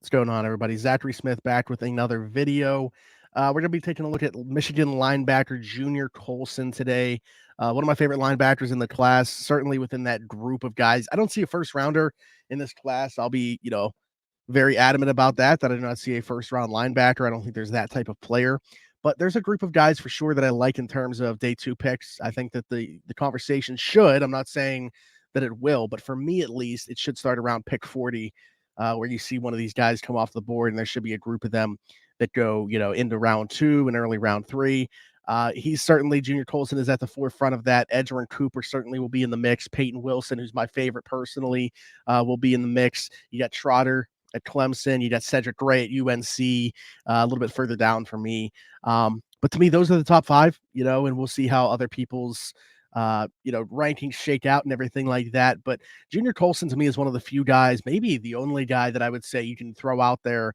What's going on, everybody? Zachary Smith back with another video. We're going to be taking a look at Michigan linebacker Junior Colson today. One of my favorite linebackers in the class, certainly within that group of guys. I don't see a first rounder in this class. I'll be, very adamant about that I do not see a first round linebacker. I don't think there's that type of player. But there's a group of guys for sure that I like in terms of day two picks. I think that the conversation should, I'm not saying that it will, but for me at least, it should start around pick 40 where you see one of these guys come off the board, and there should be a group of them that go, into round two and early round three. He's certainly Junior Colson is at the forefront of that. Edgerrin Cooper certainly will be in the mix. Peyton Wilson, who's my favorite personally, will be in the mix. You got Trotter at Clemson. You got Cedric Gray at UNC, a little bit further down for me. But to me, those are the top five, and we'll see how other people's rankings shake out and everything like that. But Junior Colson to me is one of the few guys, maybe the only guy that I would say you can throw out there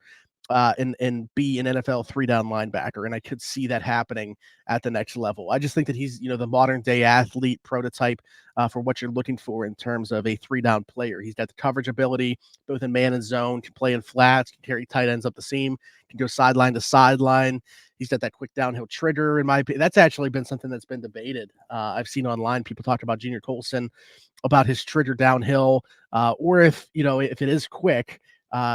and be an NFL 3-down linebacker. And I could see that happening at the next level. I just think that he's, the modern day athlete prototype for what you're looking for in terms of a 3-down player. He's got the coverage ability, both in man and zone, can play in flats, can carry tight ends up the seam, can go sideline to sideline. He's got that quick downhill trigger, in my opinion. That's actually been something that's been debated. I've seen online people talk about Junior Colson, about his trigger downhill, or if it is quick,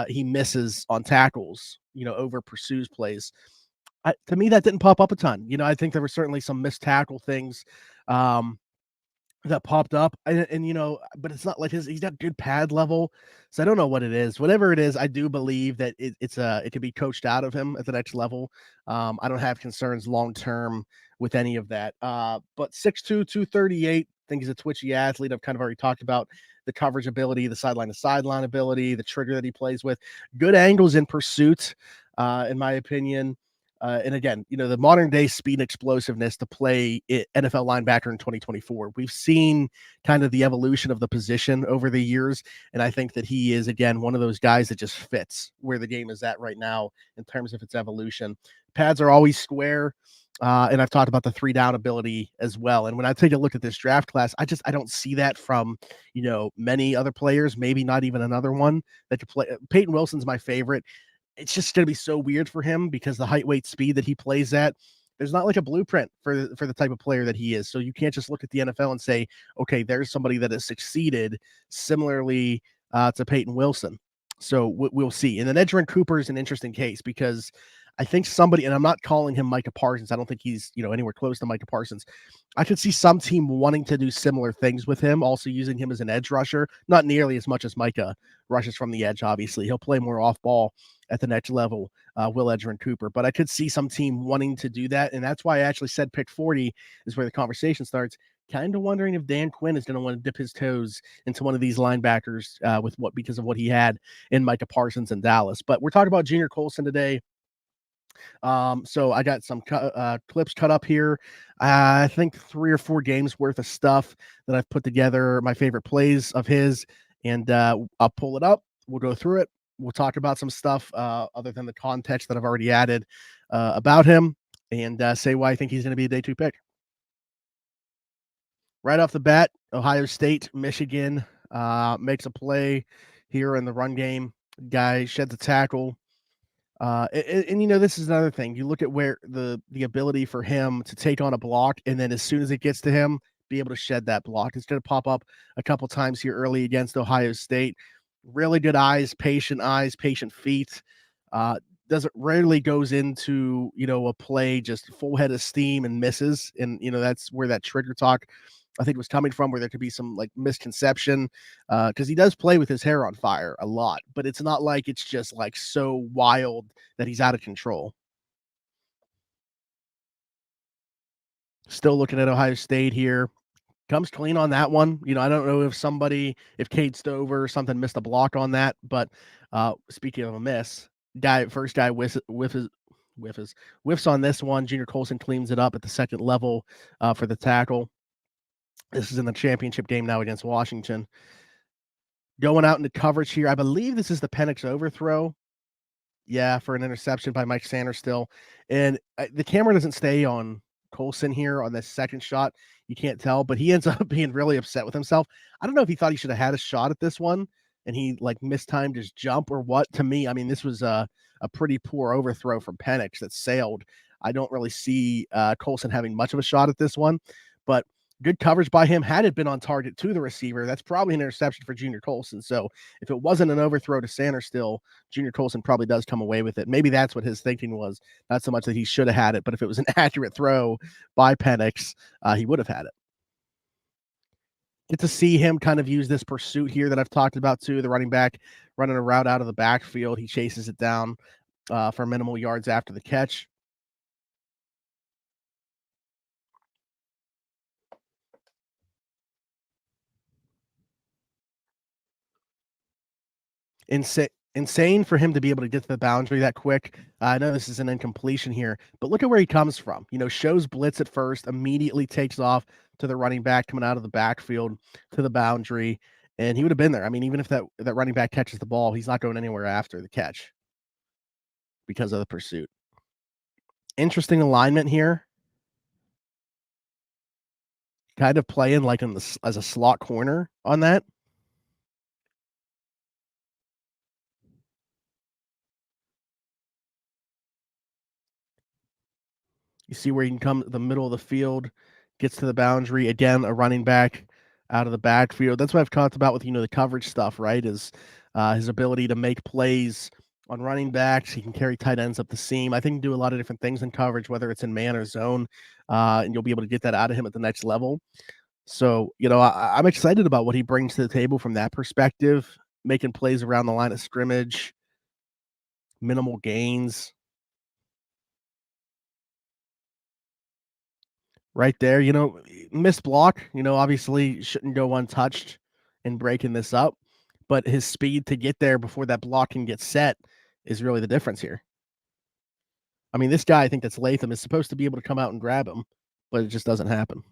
he misses on tackles, over pursues plays. To me, that didn't pop up a ton. I think there were certainly some missed tackle things that popped up, and but it's not like he's got good pad level, so I don't know what it is. Whatever it is, I do believe that it could be coached out of him at the next level. I don't have concerns long term with any of that. But 6'2", 238, I think he's a twitchy athlete. I've kind of already talked about the coverage ability, the sideline to sideline ability, the trigger that he plays with, good angles in pursuit, in my opinion. And again, the modern day speed and explosiveness to play NFL linebacker in 2024. We've seen kind of the evolution of the position over the years. And I think that he is, again, one of those guys that just fits where the game is at right now in terms of its evolution. Pads are always square. And I've talked about the 3-down ability as well. And when I take a look at this draft class, I don't see that from, many other players, maybe not even another one that could play. Peyton Wilson's my favorite. It's just going to be so weird for him because the height, weight, speed that he plays at, there's not like a blueprint for the type of player that he is. So you can't just look at the NFL and say, okay, there's somebody that has succeeded similarly to Peyton Wilson. So we'll see. And then Edgerrin Cooper is an interesting case because I think somebody, and I'm not calling him Micah Parsons. I don't think he's, anywhere close to Micah Parsons. I could see some team wanting to do similar things with him, also using him as an edge rusher, not nearly as much as Micah rushes from the edge, obviously. He'll play more off ball at the next level, Will Edgerrin Cooper. But I could see some team wanting to do that, and that's why I actually said pick 40 is where the conversation starts. Kind of wondering if Dan Quinn is going to want to dip his toes into one of these linebackers because of what he had in Micah Parsons in Dallas. But we're talking about Junior Colson today. So I got some clips cut up here. I think 3 or 4 games worth of stuff that I've put together, my favorite plays of his, and I'll pull it up. We'll go through it. We'll talk about some stuff other than the context that I've already added about him, and say why I think he's going to be a day 2 pick. Right off the bat, Ohio State, Michigan makes a play here in the run game. Guy sheds a tackle. And this is another thing. You look at where the ability for him to take on a block, and then as soon as it gets to him, be able to shed that block. It's going to pop up a couple times here early against Ohio State. Really good eyes, patient feet. Doesn't rarely goes into a play just full head of steam and misses, and that's where that trigger talk I think was coming from, where there could be some like misconception, because he does play with his hair on fire a lot, but it's not like it's just like so wild that he's out of control. Still looking at Ohio State here. Comes clean on that one. I don't know if Cade Stover or something missed a block on that, but speaking of a miss, first guy whiffs on this one. Junior Colson cleans it up at the second level for the tackle. This is in the championship game now against Washington. Going out into coverage here. I believe this is the Penix overthrow. Yeah, for an interception by Mike Sanders still. And the camera doesn't stay on Colson here on this second shot. You can't tell, but he ends up being really upset with himself. I don't know if he thought he should have had a shot at this one, and he like mistimed his jump or what. To me, I mean, this was a pretty poor overthrow from Penix that sailed. I don't really see Colson having much of a shot at this one, but good coverage by him. Had it been on target to the receiver, that's probably an interception for Junior Colson. So if it wasn't an overthrow to Sanders still, Junior Colson probably does come away with it. Maybe that's what his thinking was. Not so much that he should have had it, but if it was an accurate throw by Penix, he would have had it. Get to see him kind of use this pursuit here that I've talked about too. The running back running a route out of the backfield. He chases it down for minimal yards after the catch. Insane for him to be able to get to the boundary that quick. I know this is an incompletion here, but look at where he comes from. You know, shows blitz at first, immediately takes off to the running back coming out of the backfield to the boundary, and he would have been there. I mean, even if that running back catches the ball, he's not going anywhere after the catch because of the pursuit. Interesting alignment here. Kind of playing like in the as a slot corner on that. You see where he can come the middle of the field, gets to the boundary. Again, a running back out of the backfield. That's what I've talked about with the coverage stuff, right? Is his ability to make plays on running backs. He can carry tight ends up the seam. I think he can do a lot of different things in coverage, whether it's in man or zone, and you'll be able to get that out of him at the next level. So, I'm excited about what he brings to the table from that perspective, making plays around the line of scrimmage, minimal gains. Right there, missed block, obviously shouldn't go untouched in breaking this up, but his speed to get there before that block can get set is really the difference here. I mean, this guy, I think that's Latham, is supposed to be able to come out and grab him, but it just doesn't happen.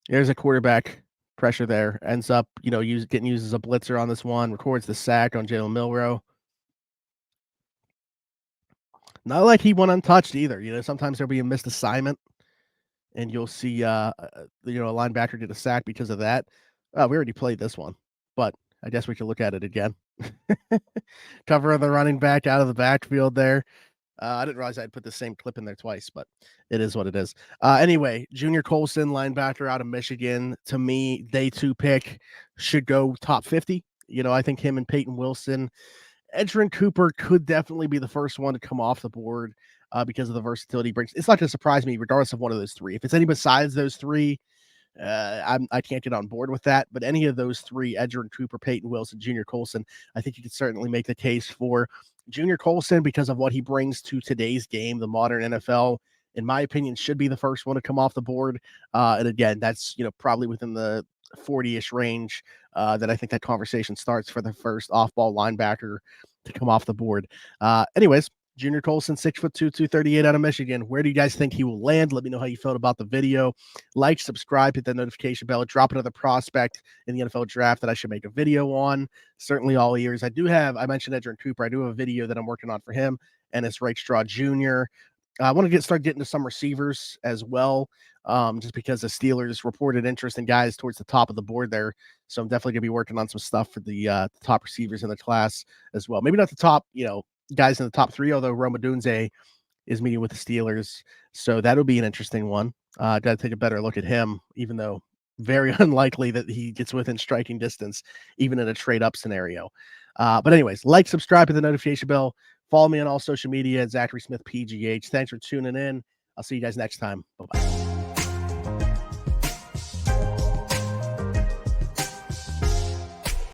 There's a quarterback pressure there. Ends up, getting used as a blitzer on this one, records the sack on Jalen Milrow. Not like he went untouched either. Sometimes there'll be a missed assignment and you'll see a linebacker get a sack because of that. We already played this one, but I guess we could look at it again. Cover of the running back out of the backfield there. I didn't realize I'd put the same clip in there twice, but it is what it is. Anyway, Junior Colson, linebacker out of Michigan. To me, day 2 pick should go top 50. I think him and Peyton Wilson. Edgerrin Cooper could definitely be the first one to come off the board because of the versatility he brings. It's not going to surprise me regardless of one of those three. If it's any besides those three, I can't get on board with that. But any of those three, Edgerrin Cooper, Peyton Wilson, Junior Colson, I think you could certainly make the case for Junior Colson because of what he brings to today's game, the modern NFL. In my opinion, should be the first one to come off the board. And again, that's probably within the 40-ish range that I think that conversation starts for the first off-ball linebacker to come off the board. Anyways, Junior Colson, 6'2", 238 out of Michigan. Where do you guys think he will land? Let me know how you felt about the video. Like, subscribe, hit that notification bell, drop another prospect in the NFL draft that I should make a video on. Certainly all ears. I mentioned Edgerrin Cooper. I do have a video that I'm working on for him, and it's Straw Jr. I want to start getting to some receivers as well, just because the Steelers reported interest in guys towards the top of the board there. So I'm definitely going to be working on some stuff for the top receivers in the class as well. Maybe not the top, guys in the top 3, although Rome Odunze is meeting with the Steelers. So that'll be an interesting one. Got to take a better look at him, even though very unlikely that he gets within striking distance, even in a trade-up scenario. But anyways, like, subscribe, hit the notification bell. Follow me on all social media at Zachary Smith PGH. Thanks for tuning in. I'll see you guys next time. Bye-bye.